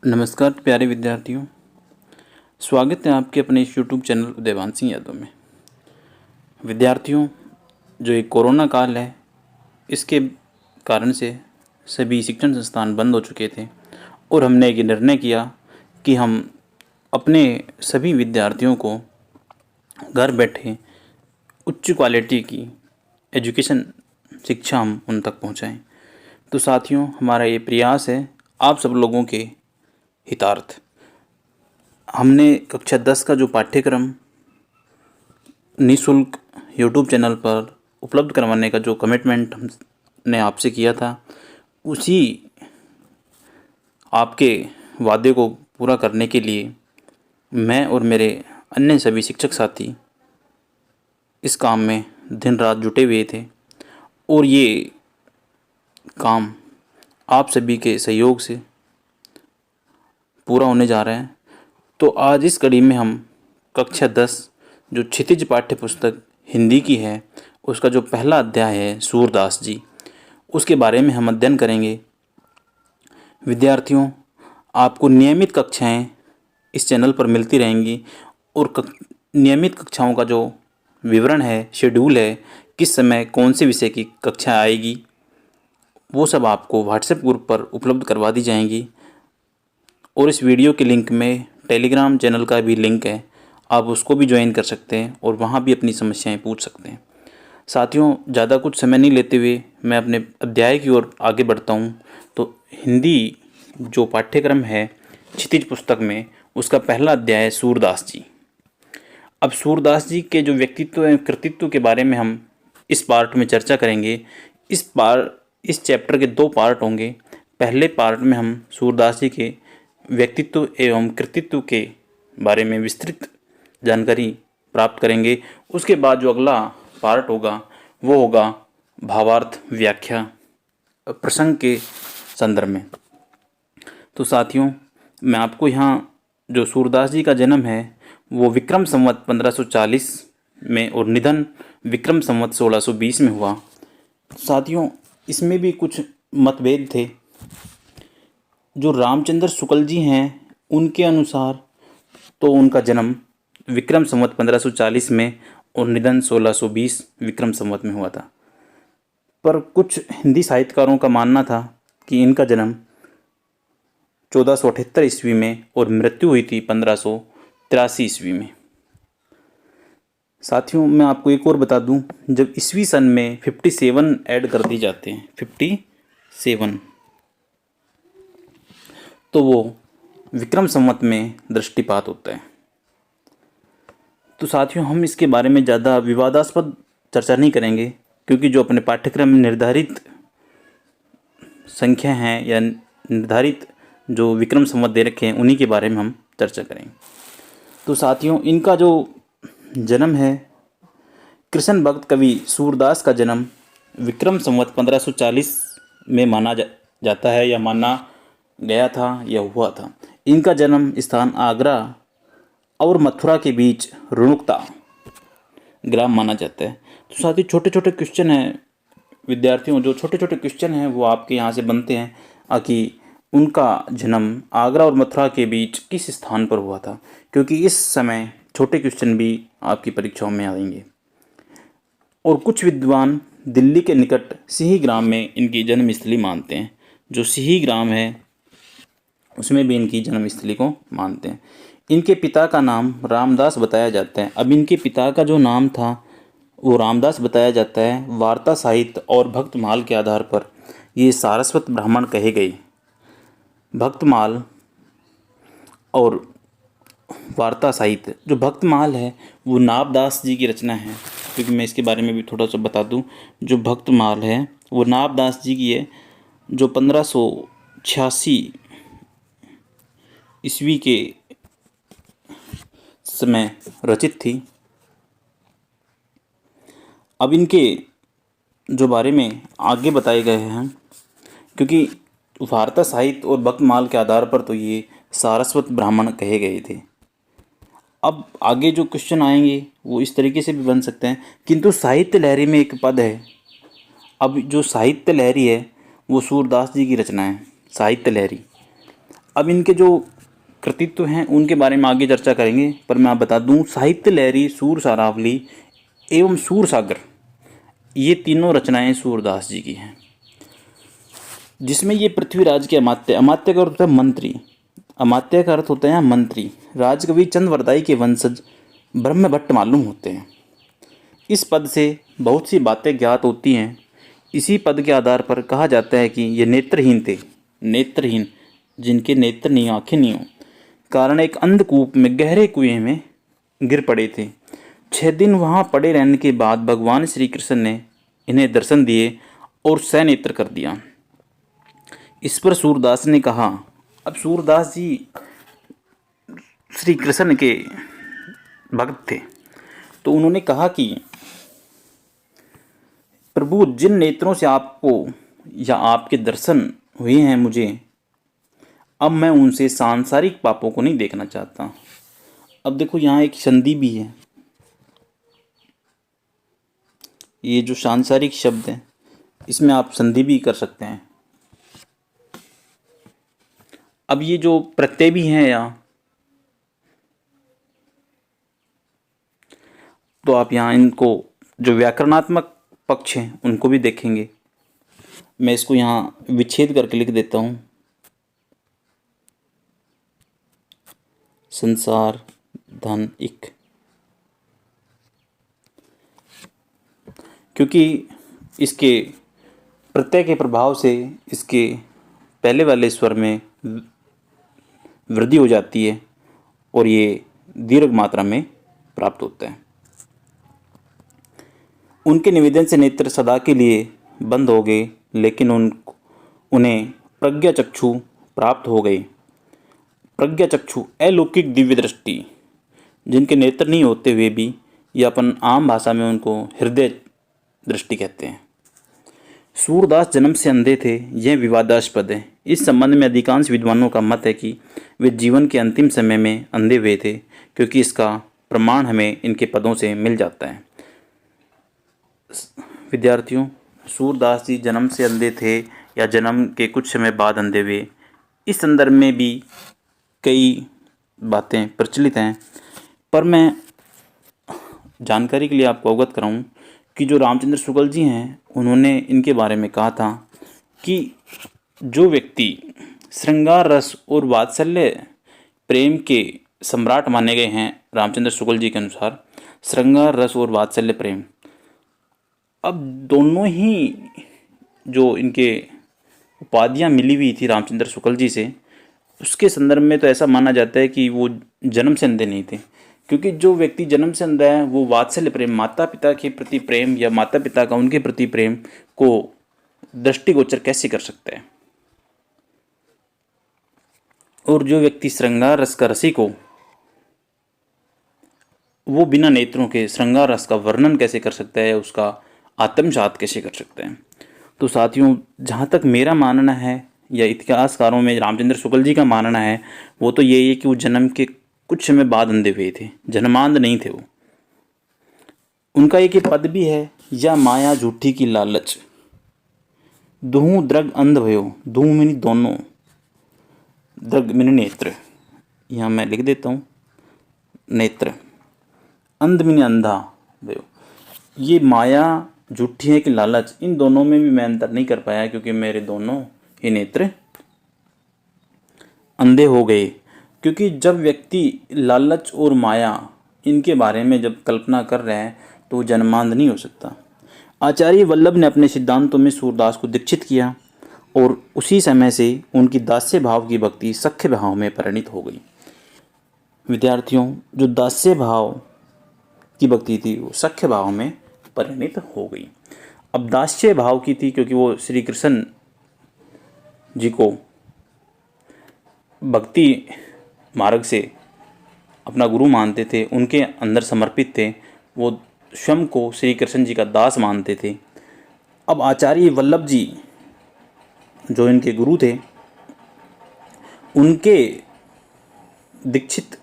नमस्कार प्यारे विद्यार्थियों। स्वागत है आपके अपने इस यूट्यूब चैनल उदयवान सिंह यादव में। विद्यार्थियों, जो ये कोरोना काल है, इसके कारण से सभी शिक्षण संस्थान बंद हो चुके थे और हमने एक निर्णय किया कि हम अपने सभी विद्यार्थियों को घर बैठे उच्च क्वालिटी की एजुकेशन शिक्षा हम उन तक पहुंचाएं। तो साथियों, हमारा ये प्रयास है आप सब लोगों के हितार्थ। हमने कक्षा 10 का जो पाठ्यक्रम निःशुल्क यूट्यूब चैनल पर उपलब्ध करवाने का जो कमिटमेंट हमने आपसे किया था, उसी आपके वादे को पूरा करने के लिए मैं और मेरे अन्य सभी शिक्षक साथी इस काम में दिन रात जुटे हुए थे और ये काम आप सभी के सहयोग से पूरा होने जा रहा है। तो आज इस कड़ी में हम कक्षा 10 जो क्षितिज पाठ्य पुस्तक हिंदी की है, उसका जो पहला अध्याय है सूरदास जी, उसके बारे में हम अध्ययन करेंगे। विद्यार्थियों, आपको नियमित कक्षाएं इस चैनल पर मिलती रहेंगी और नियमित कक्षाओं का जो विवरण है, शेड्यूल है, किस समय कौन से विषय की कक्षा आएगी, वो सब आपको व्हाट्सएप ग्रुप पर उपलब्ध करवा दी जाएंगी। और इस वीडियो के लिंक में टेलीग्राम चैनल का भी लिंक है, आप उसको भी ज्वाइन कर सकते हैं और वहाँ भी अपनी समस्याएं पूछ सकते हैं। साथियों, ज़्यादा कुछ समय नहीं लेते हुए मैं अपने अध्याय की ओर आगे बढ़ता हूँ। तो हिंदी जो पाठ्यक्रम है क्षितिज पुस्तक में, उसका पहला अध्याय है सूरदास जी। अब सूरदास जी के जो व्यक्तित्व एवं कृतित्व के बारे में हम इस पार्ट में चर्चा करेंगे। इस चैप्टर के 2 पार्ट होंगे। पहले पार्ट में हम सूरदास जी के व्यक्तित्व एवं कृतित्व के बारे में विस्तृत जानकारी प्राप्त करेंगे। उसके बाद जो अगला पार्ट होगा वो होगा भावार्थ व्याख्या प्रसंग के संदर्भ में। तो साथियों, मैं आपको यहाँ जो सूरदास जी का जन्म है वो विक्रम संवत 1540 में और निधन विक्रम संवत 1620 में हुआ। साथियों, इसमें भी कुछ मतभेद थे। जो रामचंद्र शुक्ल जी हैं, उनके अनुसार तो उनका जन्म विक्रम संवत 1540 में और निधन 1620 विक्रम संवत में हुआ था। पर कुछ हिंदी साहित्यकारों का मानना था कि इनका जन्म 1478 ईस्वी में और मृत्यु हुई थी 1583 ईस्वी में। साथियों, मैं आपको एक और बता दूं, जब ईस्वी सन में 57 ऐड कर दी जाते हैं, 57, तो वो विक्रम संवत में दृष्टिपात होता है। तो साथियों, हम इसके बारे में ज़्यादा विवादास्पद चर्चा नहीं करेंगे, क्योंकि जो अपने पाठ्यक्रम में निर्धारित संख्या हैं या निर्धारित जो विक्रम संवत दे रखे हैं, उन्हीं के बारे में हम चर्चा करेंगे। तो साथियों, इनका जो जन्म है, कृष्ण भक्त कवि सूरदास का जन्म विक्रम संवत 1540 में माना जाता है या माना गया था या हुआ था। इनका जन्म स्थान आगरा और मथुरा के बीच रुणुकता ग्राम माना जाता है। तो साथ ही छोटे छोटे क्वेश्चन हैं विद्यार्थियों, जो छोटे छोटे क्वेश्चन हैं वो आपके यहाँ से बनते हैं कि उनका जन्म आगरा और मथुरा के बीच किस स्थान पर हुआ था, क्योंकि इस समय छोटे क्वेश्चन भी आपकी परीक्षाओं में आएंगे। और कुछ विद्वान दिल्ली के निकट सिही ग्राम में इनकी जन्मस्थली मानते हैं। जो सिही ग्राम है उसमें भी इनकी जन्मस्थली को मानते हैं। इनके पिता का नाम रामदास बताया जाता है। अब इनके पिता का जो नाम था वो रामदास बताया जाता है। वार्ता साहित्य और भक्तमाल के आधार पर ये सारस्वत ब्राह्मण कहे गए। भक्तमाल और वार्ता साहित्य, जो भक्तमाल है वो नाभदास जी की रचना है, क्योंकि मैं इसके बारे में भी थोड़ा सा बता दूं। जो भक्तमाल है वो नाभदास जी की है, जो 1586 ईस्वी के समय रचित थी। अब इनके जो बारे में आगे बताए गए हैं, क्योंकि वार्ता साहित्य और भक्तमाल के आधार पर तो ये सारस्वत ब्राह्मण कहे गए थे। अब आगे जो क्वेश्चन आएंगे वो इस तरीके से भी बन सकते हैं, किंतु साहित्य लहरी में एक पद है। अब जो साहित्य लहरी है वो सूरदास जी की रचना है, साहित्य लहरी। अब इनके जो कृतित्व हैं उनके बारे में आगे चर्चा करेंगे, पर मैं आप बता दूं, साहित्य लहरी, सूर सारावली एवं सूर सागर, ये तीनों रचनाएं सूरदास जी की हैं। जिसमें ये पृथ्वीराज के अमात्य, अमात्य का अर्थ होता है मंत्री, अमात्य का अर्थ होता है यहाँ मंत्री, राजकवि चंद्रवरदाई के वंशज ब्रह्म भट्ट मालूम होते हैं। इस पद से बहुत सी बातें ज्ञात होती हैं। इसी पद के आधार पर कहा जाता है कि ये नेत्रहीन थे। नेत्रहीन, जिनके नेत्र नहीं, आंखें नहीं हो, कारण एक अंधकूप में, गहरे कुएं में गिर पड़े थे। 6 दिन वहां पड़े रहने के बाद भगवान श्री कृष्ण ने इन्हें दर्शन दिए और सनेत्र कर दिया। इस पर सूरदास ने कहा, अब सूरदास जी श्री कृष्ण के भक्त थे, तो उन्होंने कहा कि प्रभु, जिन नेत्रों से आपको या आपके दर्शन हुए हैं मुझे, अब मैं उनसे सांसारिक पापों को नहीं देखना चाहता। अब देखो यहाँ एक संधि भी है, ये जो सांसारिक शब्द है इसमें आप संधि भी कर सकते हैं। अब ये जो प्रत्यय भी हैं यहाँ, तो आप यहाँ इनको जो व्याकरणात्मक पक्ष हैं उनको भी देखेंगे। मैं इसको यहाँ विच्छेद करके लिख देता हूँ। संसार धन इक, क्योंकि इसके प्रत्यय के प्रभाव से इसके पहले वाले स्वर में वृद्धि हो जाती है और ये दीर्घ मात्रा में प्राप्त होता है। उनके निवेदन से नेत्र सदा के लिए बंद हो गए, लेकिन उन्हें प्रज्ञा चक्षु प्राप्त हो गए। प्रज्ञा चक्षु, अलौकिक दिव्य दृष्टि, जिनके नेत्र नहीं होते हुए भी, या अपन आम भाषा में उनको हृदय दृष्टि कहते हैं। सूरदास जन्म से अंधे थे, यह विवादास्पद है। इस संबंध में अधिकांश विद्वानों का मत है कि वे जीवन के अंतिम समय में अंधे हुए थे, क्योंकि इसका प्रमाण हमें इनके पदों से मिल जाता है। विद्यार्थियों, सूरदास जी जन्म से अंधे थे या जन्म के कुछ समय बाद अंधे हुए, इस संदर्भ में भी कई बातें प्रचलित हैं, पर मैं जानकारी के लिए आपको अवगत कराऊं कि जो रामचंद्र शुक्ल जी हैं, उन्होंने इनके बारे में कहा था कि जो व्यक्ति श्रृंगार रस और वात्सल्य प्रेम के सम्राट माने गए हैं, रामचंद्र शुक्ल जी के अनुसार श्रृंगार रस और वात्सल्य प्रेम, अब दोनों ही जो इनके उपाधियां मिली हुई थी रामचंद्र शुक्ल जी से, उसके संदर्भ में तो ऐसा माना जाता है कि वो जन्म से अंधे नहीं थे, क्योंकि जो व्यक्ति जन्म से अंधा है वो वात्सल्य प्रेम, माता पिता के प्रति प्रेम या माता पिता का उनके प्रति प्रेम को दृष्टिगोचर कैसे कर सकता है। और जो व्यक्ति श्रृंगार रस का रसिक हो, वो बिना नेत्रों के श्रृंगार रस का वर्णन कैसे कर सकता है, उसका आत्मसात कैसे कर सकता है। तो साथियों, जहाँ तक मेरा मानना है या इतिहासकारों में रामचंद्र शुक्ल जी का मानना है, वो तो यही है कि वो जन्म के कुछ समय बाद अंधे हुए थे, जन्मांध नहीं थे वो। उनका एक पद भी है, या माया झूठी की लालच, दुहू द्रग अंध भयो, दुहू मिनी दोनों, द्रग मिनी नेत्र, यहाँ मैं लिख देता हूँ नेत्र, अंध मिनी अंधा भयो। ये माया झूठी है कि लालच, इन दोनों में भी मैं अंतर नहीं कर पाया, क्योंकि मेरे दोनों ही नेत्र अंधे हो गए। क्योंकि जब व्यक्ति लालच और माया इनके बारे में जब कल्पना कर रहे हैं तो वो जन्मांध नहीं हो सकता। आचार्य वल्लभ ने अपने सिद्धांतों में सूरदास को दीक्षित किया और उसी समय से उनकी दास्य भाव की भक्ति सख्य भाव में परिणित हो गई। विद्यार्थियों, जो दास्य भाव की भक्ति थी वो सख्य भाव में परिणित हो गई। अब दास्य भाव की थी क्योंकि वो श्री कृष्ण जी को भक्ति मार्ग से अपना गुरु मानते थे, उनके अंदर समर्पित थे, वो स्वयं को श्री कृष्ण जी का दास मानते थे। अब आचार्य वल्लभ जी जो इनके गुरु थे, उनके दीक्षित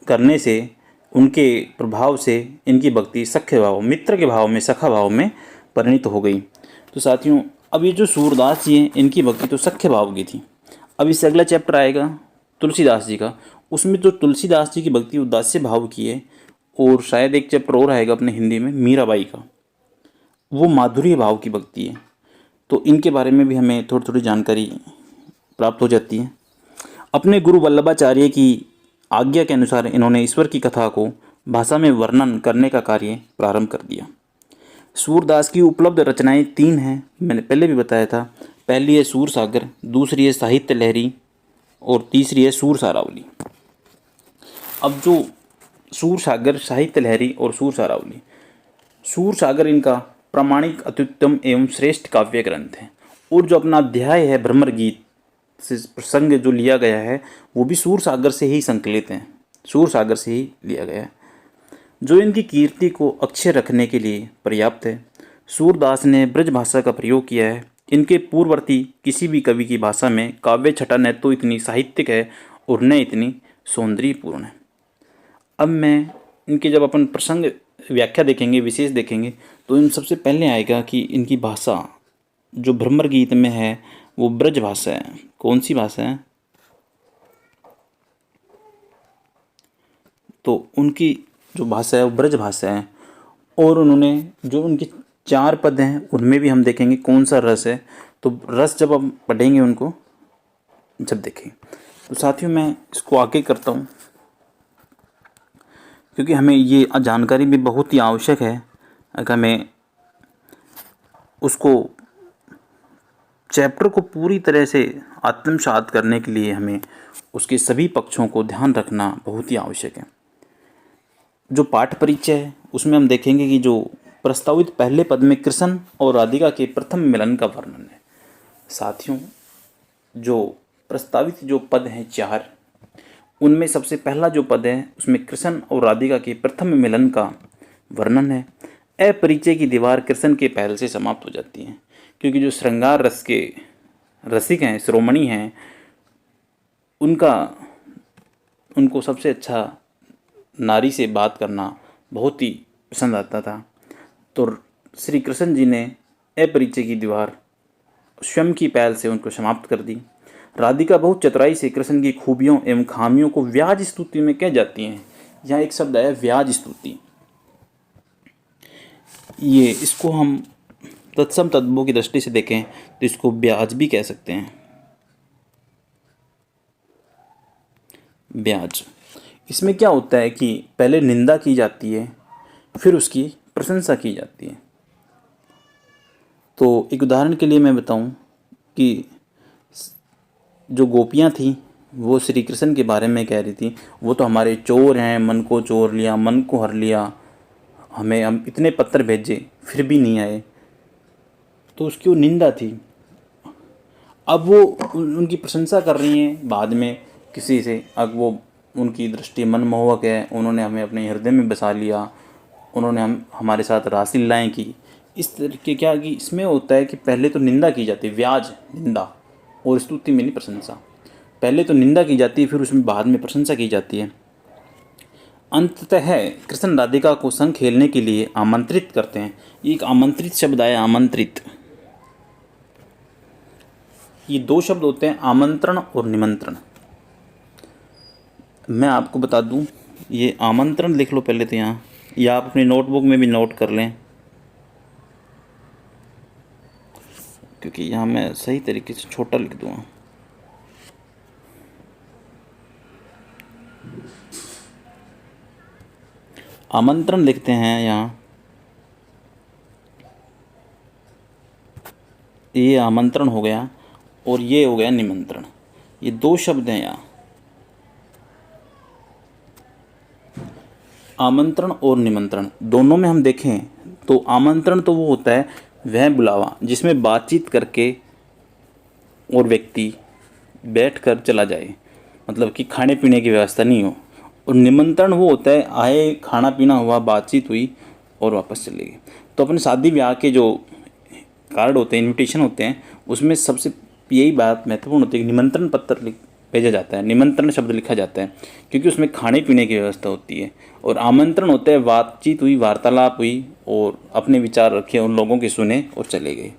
करने से, उनके प्रभाव से इनकी भक्ति सख्य भाव, मित्र के भाव में, सखा भाव में परिणित हो गई। तो साथियों, अब ये जो सूरदास जी हैं, इनकी भक्ति तो सख्य भाव की थी। अब इससे अगला चैप्टर आएगा तुलसीदास जी का, उसमें जो तुलसीदास जी की भक्ति उदास्य भाव की है, और शायद एक चैप्टर और आएगा अपने हिंदी में मीराबाई का, वो माधुर्य भाव की भक्ति है। तो इनके बारे में भी हमें थोड़ी थोड़ी जानकारी प्राप्त हो जाती है। अपने गुरु वल्लभाचार्य की आज्ञा के अनुसार इन्होंने ईश्वर की कथा को भाषा में वर्णन करने का कार्य प्रारंभ कर दिया। सूरदास की उपलब्ध रचनाएं 3 हैं, मैंने पहले भी बताया था। पहली है सूर सागर, दूसरी है साहित्य लहरी, और तीसरी है सूर सारावली। अब जो सूर सागर, साहित्य लहरी और सूर सारावली, सूर सागर इनका प्रामाणिक अत्युत्तम एवं श्रेष्ठ काव्य ग्रंथ है। और जो अपना अध्याय है भ्रमर गीत से प्रसंग जो लिया गया है, वो भी सूर सागर से ही संकलित हैं, सूर सागर से ही लिया गया है, जो इनकी कीर्ति को अक्षय रखने के लिए पर्याप्त है। सूरदास ने ब्रज भाषा का प्रयोग किया है। इनके पूर्ववर्ती किसी भी कवि की भाषा में काव्य छटा न तो इतनी साहित्यिक है और न इतनी सौंदर्यपूर्ण है। अब मैं इनके जब अपन प्रसंग व्याख्या देखेंगे, विशेष देखेंगे, तो इन सबसे पहले आएगा कि इनकी भाषा जो भ्रमर गीत में है वो ब्रज भाषा है। कौन सी भाषा है? तो उनकी जो भाषा है वो ब्रज भाषा है। और उन्होंने जो उनके 4 पद हैं उनमें भी हम देखेंगे कौन सा रस है। तो रस जब हम पढ़ेंगे उनको, जब देखेंगे, तो साथियों मैं इसको आगे करता हूँ, क्योंकि हमें ये जानकारी भी बहुत ही आवश्यक है। अगर हमें उसको चैप्टर को पूरी तरह से आत्मसात करने के लिए हमें उसके सभी पक्षों को ध्यान रखना बहुत ही आवश्यक है। जो पाठ परिचय है उसमें हम देखेंगे कि जो प्रस्तावित पहले पद में कृष्ण और राधिका के प्रथम मिलन का वर्णन है। साथियों, जो प्रस्तावित जो पद हैं 4, उनमें सबसे पहला जो पद है उसमें कृष्ण और राधिका के प्रथम मिलन का वर्णन है। अपरिचय की दीवार कृष्ण के पहल से समाप्त हो जाती है, क्योंकि जो श्रृंगार रस के रसिक हैं, श्रोमणी हैं, उनको सबसे अच्छा नारी से बात करना बहुत ही पसंद आता था। तो श्री कृष्ण जी ने अपरिचय की दीवार स्वयं की पहल से उनको समाप्त कर दी। राधिका बहुत चतुराई से कृष्ण की खूबियों एवं खामियों को व्याज स्तुति में कह जाती हैं। यहाँ एक शब्द है व्याज स्तुति। ये इसको हम तत्सम तद्भव की दृष्टि से देखें तो इसको ब्याज भी कह सकते हैं। ब्याज, इसमें क्या होता है कि पहले निंदा की जाती है, फिर उसकी प्रशंसा की जाती है। तो एक उदाहरण के लिए मैं बताऊं कि जो गोपियां थी वो श्री कृष्ण के बारे में कह रही थी, वो तो हमारे चोर हैं, मन को चोर लिया, मन को हर लिया, हम इतने पत्र भेजे फिर भी नहीं आए। तो उसकी वो निंदा थी। अब वो उनकी प्रशंसा कर रही हैं बाद में किसी से। अब वो उनकी दृष्टि मनमोहक है, उन्होंने हमें अपने हृदय में बसा लिया, उन्होंने हमारे साथ रासलीलाएं की। इस तरीके क्या कि इसमें होता है कि पहले तो निंदा की जाती है, व्याज निंदा, और स्तुति में नहीं प्रशंसा। पहले तो निंदा की जाती है, फिर उसमें बाद में प्रशंसा की जाती है। अंततः कृष्ण राधिका को संग खेलने के लिए आमंत्रित करते हैं। एक आमंत्रित शब्द आया, आमंत्रित। ये 2 शब्द होते हैं, आमंत्रण और निमंत्रण। मैं आपको बता दूं, ये आमंत्रण लिख लो पहले तो यहाँ, या आप अपनी नोटबुक में भी नोट कर लें, क्योंकि यहाँ मैं सही तरीके से छोटा लिख दूँगा। आमंत्रण लिखते हैं यहाँ, ये आमंत्रण हो गया और ये हो गया निमंत्रण। ये 2 शब्द हैं यहाँ, आमंत्रण और निमंत्रण। दोनों में हम देखें तो आमंत्रण तो वो होता है वह बुलावा जिसमें बातचीत करके और व्यक्ति बैठकर चला जाए, मतलब कि खाने पीने की व्यवस्था नहीं हो। और निमंत्रण वो होता है आए, खाना पीना हुआ, बातचीत हुई और वापस चले गए। तो अपने शादी ब्याह के जो कार्ड होते हैं, इनविटेशन होते हैं, उसमें सबसे यही बात महत्वपूर्ण होती है कि निमंत्रण पत्र भेजा जाता है, निमंत्रण शब्द लिखा जाता है, क्योंकि उसमें खाने पीने की व्यवस्था होती है। और आमंत्रण होता है बातचीत हुई, वार्तालाप हुई और अपने विचार रखे, उन लोगों के सुने और चले गए।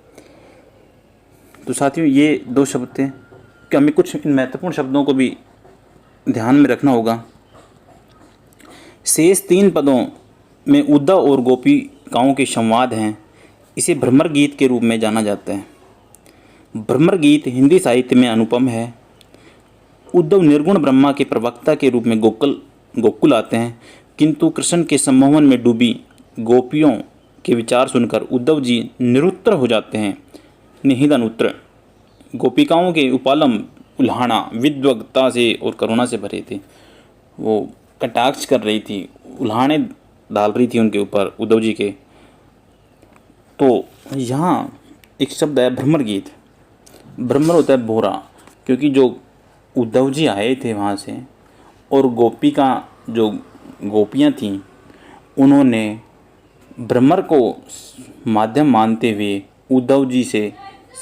तो साथियों, ये 2 शब्द थे कि हमें कुछ इन महत्वपूर्ण शब्दों को भी ध्यान में रखना होगा। शेष 3 पदों में उद्धव और गोपिकाओं के संवाद हैं। इसे भ्रमर गीत के रूप में जाना जाता है। भ्रमर गीत हिंदी साहित्य में अनुपम है। उद्धव निर्गुण ब्रह्मा के प्रवक्ता के रूप में गोकुल आते हैं, किंतु कृष्ण के सम्मोहन में डूबी गोपियों के विचार सुनकर उद्धव जी निरुत्तर हो जाते हैं। निहितानुत्तर। गोपिकाओं के उपालम उल्हाना विद्वग्ता से और करुणा से भरे थे। वो कटाक्ष कर रही थी, उल्हाने डाल रही थी उनके ऊपर, उद्धव जी के। तो यहाँ एक शब्द है भ्रमर गीत। भ्रमर होता है भोरा, क्योंकि जो उद्धव जी आए थे वहाँ से और गोपियाँ थीं, उन्होंने भ्रमर को माध्यम मानते हुए उद्धव जी से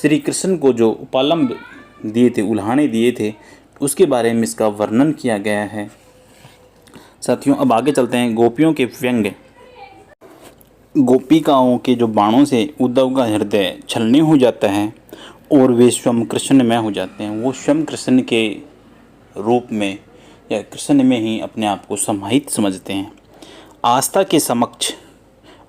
श्री कृष्ण को जो उपालंब दिए थे, उल्हाने दिए थे, उसके बारे में इसका वर्णन किया गया है। साथियों, अब आगे चलते हैं। गोपियों के व्यंग्य। गोपिकाओं के जो बाणों से उद्धव का हृदय छलनी हो जाता है और वे स्वयं कृष्ण में हो जाते हैं। वो स्वयं कृष्ण के रूप में या कृष्ण में ही अपने आप को समाहित समझते हैं। आस्था के समक्ष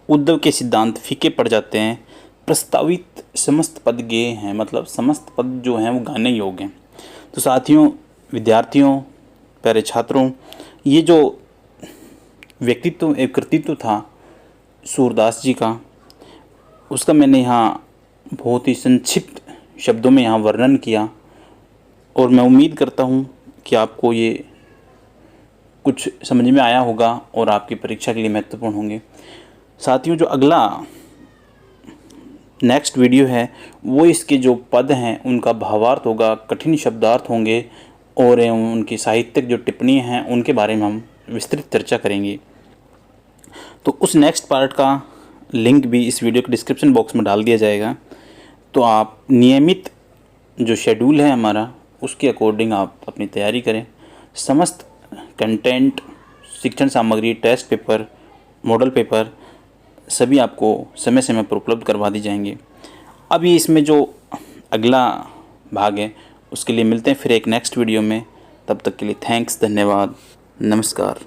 उद्धव के सिद्धांत फीके पड़ जाते हैं। प्रस्तावित समस्त पद गेय हैं, मतलब समस्त पद जो हैं वो गाने योग्य हैं। तो साथियों, विद्यार्थियों, प्यारे छात्रों, ये जो व्यक्तित्व एक कृतित्व था सूरदास जी का, उसका मैंने यहाँ बहुत ही संक्षिप्त शब्दों में यहाँ वर्णन किया और मैं उम्मीद करता हूँ कि आपको ये कुछ समझ में आया होगा और आपकी परीक्षा के लिए महत्वपूर्ण होंगे। साथियों, जो अगला नेक्स्ट वीडियो है वो इसके जो पद हैं उनका भावार्थ होगा, कठिन शब्दार्थ होंगे और उनकी साहित्यिक जो टिप्पणी हैं उनके बारे में हम विस्तृत चर्चा करेंगे। तो उस नेक्स्ट पार्ट का लिंक भी इस वीडियो के डिस्क्रिप्शन बॉक्स में डाल दिया जाएगा। तो आप नियमित जो शेड्यूल है हमारा, उसके अकॉर्डिंग आप अपनी तैयारी करें। समस्त कंटेंट, शिक्षण सामग्री, टेस्ट पेपर, मॉडल पेपर सभी आपको समय समय पर उपलब्ध करवा दी जाएंगे। अभी इसमें जो अगला भाग है उसके लिए मिलते हैं फिर एक नेक्स्ट वीडियो में। तब तक के लिए थैंक्स, धन्यवाद, नमस्कार।